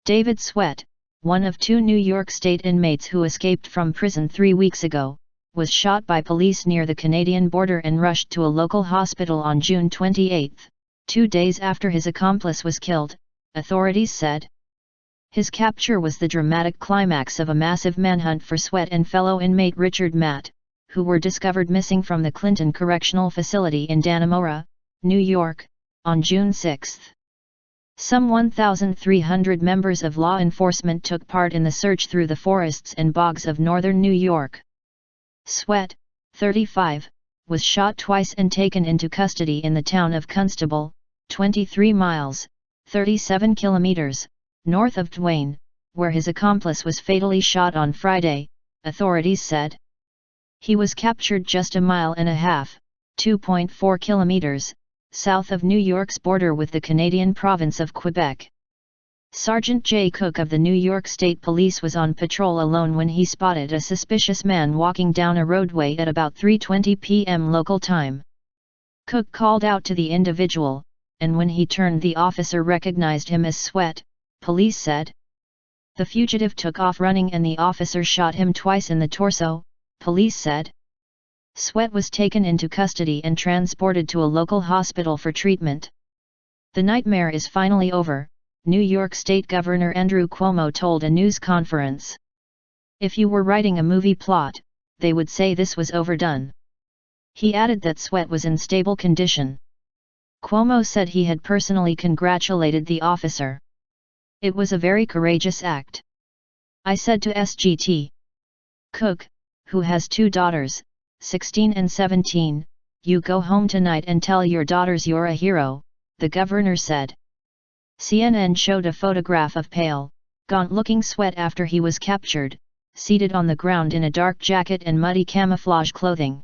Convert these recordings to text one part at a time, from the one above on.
David Sweat, one of 2 New York State inmates who escaped from prison 3 weeks ago, was shot by police near the Canadian border and rushed to a local hospital on June 28, 2 days after his accomplice was killed, authorities said. His capture was the dramatic climax of a massive manhunt for Sweat and fellow inmate Richard Matt, who were discovered missing from the Clinton Correctional Facility in Dannemora, New York, on June 6. Some 1,300 members of law enforcement took part in the search through the forests and bogs of northern New York. Sweat, 35, was shot twice and taken into custody in the town of Constable, 23 miles, 37 kilometers, north of Duane, where his accomplice was fatally shot on Friday, authorities said. He was captured just a mile and a half, 2.4 kilometers, south of New York's border with the Canadian province of Quebec. Sergeant J. Cook of the New York State Police was on patrol alone when he spotted a suspicious man walking down a roadway at about 3:20 p.m. local time. Cook called out to the individual, and when he turned the officer recognized him as Sweat, police said. The fugitive took off running and the officer shot him twice in the torso, police said. Sweat was taken into custody and transported to a local hospital for treatment. The nightmare is finally over, New York State Governor Andrew Cuomo told a news conference. If you were writing a movie plot, they would say this was overdone. He added that Sweat was in stable condition. Cuomo said he had personally congratulated the officer. It was a very courageous act. I said to SGT. Cook, who has 2 daughters, 16 and 17, you go home tonight and tell your daughters you're a hero, the governor said. CNN showed a photograph of pale, gaunt-looking Sweat after he was captured, seated on the ground in a dark jacket and muddy camouflage clothing.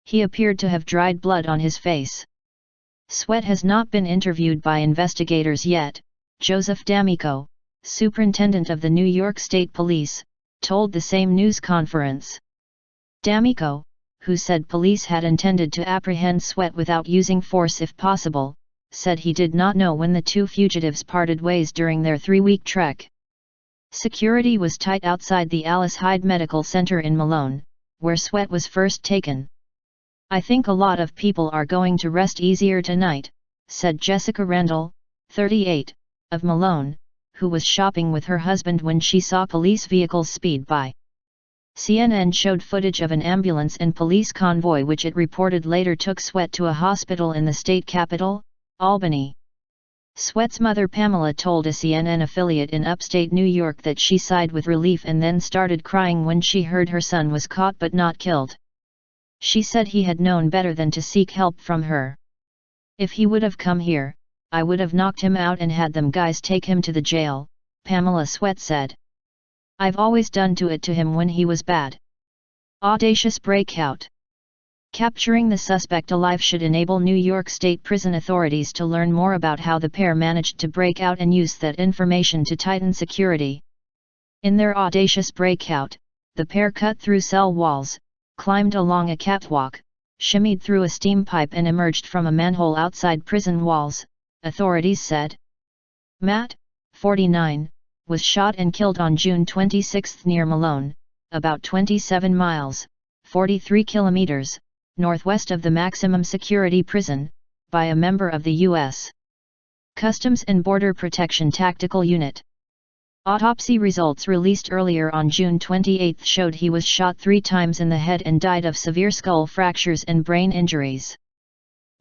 He appeared to have dried blood on his face. Sweat has not been interviewed by investigators yet, Joseph D'Amico, superintendent of the New York State Police, told the same news conference. D'Amico, who said police had intended to apprehend Sweat without using force if possible, said he did not know when the 2 fugitives parted ways during their 3-week trek. Security was tight outside the Alice Hyde Medical Center in Malone, where Sweat was first taken. I think a lot of people are going to rest easier tonight, said Jessica Randall, 38, of Malone, who was shopping with her husband when she saw police vehicles speed by. CNN showed footage of an ambulance and police convoy which it reported later took Sweat to a hospital in the state capital, Albany. Sweat's mother Pamela told a CNN affiliate in upstate New York that she sighed with relief and then started crying when she heard her son was caught but not killed. She said he had known better than to seek help from her. If he would have come here, I would have knocked him out and had them guys take him to the jail, Pamela Sweat said. I've always done to him when he was bad. Audacious breakout. Capturing the suspect alive should enable New York State prison authorities to learn more about how the pair managed to break out and use that information to tighten security. In their audacious breakout, the pair cut through cell walls, climbed along a catwalk, shimmied through a steam pipe and emerged from a manhole outside prison walls, authorities said. Matt, 49, was shot and killed on June 26 near Malone, about 27 miles, 43 kilometers, northwest of the maximum security prison, by a member of the U.S. Customs and Border Protection Tactical Unit. Autopsy results released earlier on June 28 showed he was shot 3 times in the head and died of severe skull fractures and brain injuries.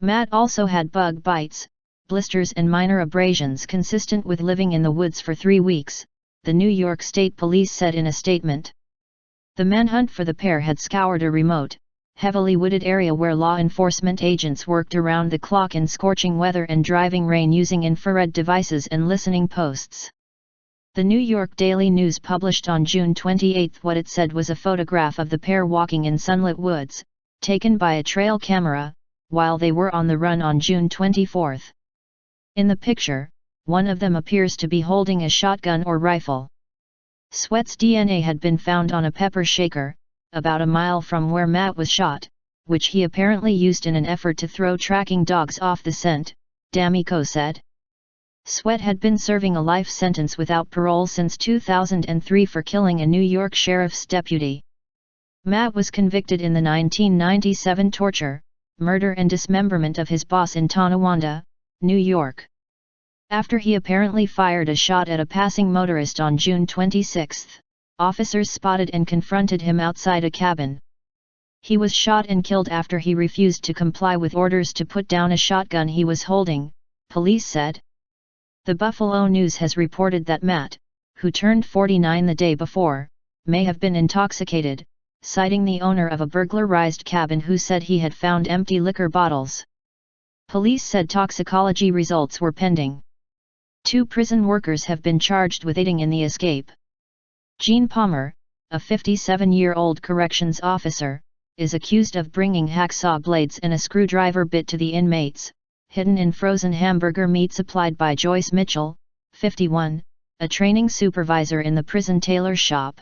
Matt also had bug bites, blisters and minor abrasions consistent with living in the woods for 3 weeks, the New York State Police said in a statement. The manhunt for the pair had scoured a remote, heavily wooded area where law enforcement agents worked around the clock in scorching weather and driving rain using infrared devices and listening posts. The New York Daily News published on June 28 what it said was a photograph of the pair walking in sunlit woods, taken by a trail camera, while they were on the run on June 24. In the picture, one of them appears to be holding a shotgun or rifle. Sweat's DNA had been found on a pepper shaker, about a mile from where Matt was shot, which he apparently used in an effort to throw tracking dogs off the scent, D'Amico said. Sweat had been serving a life sentence without parole since 2003 for killing a New York sheriff's deputy. Matt was convicted in the 1997 torture, murder and dismemberment of his boss in Tonawanda, New York. After he apparently fired a shot at a passing motorist on June 26, officers spotted and confronted him outside a cabin. He was shot and killed after he refused to comply with orders to put down a shotgun he was holding, police said. The Buffalo News has reported that Matt, who turned 49 the day before, may have been intoxicated, citing the owner of a burglarized cabin who said he had found empty liquor bottles. Police said toxicology results were pending. 2 prison workers have been charged with aiding in the escape. Gene Palmer, a 57-year-old corrections officer, is accused of bringing hacksaw blades and a screwdriver bit to the inmates, hidden in frozen hamburger meat supplied by Joyce Mitchell, 51, a training supervisor in the prison tailor shop.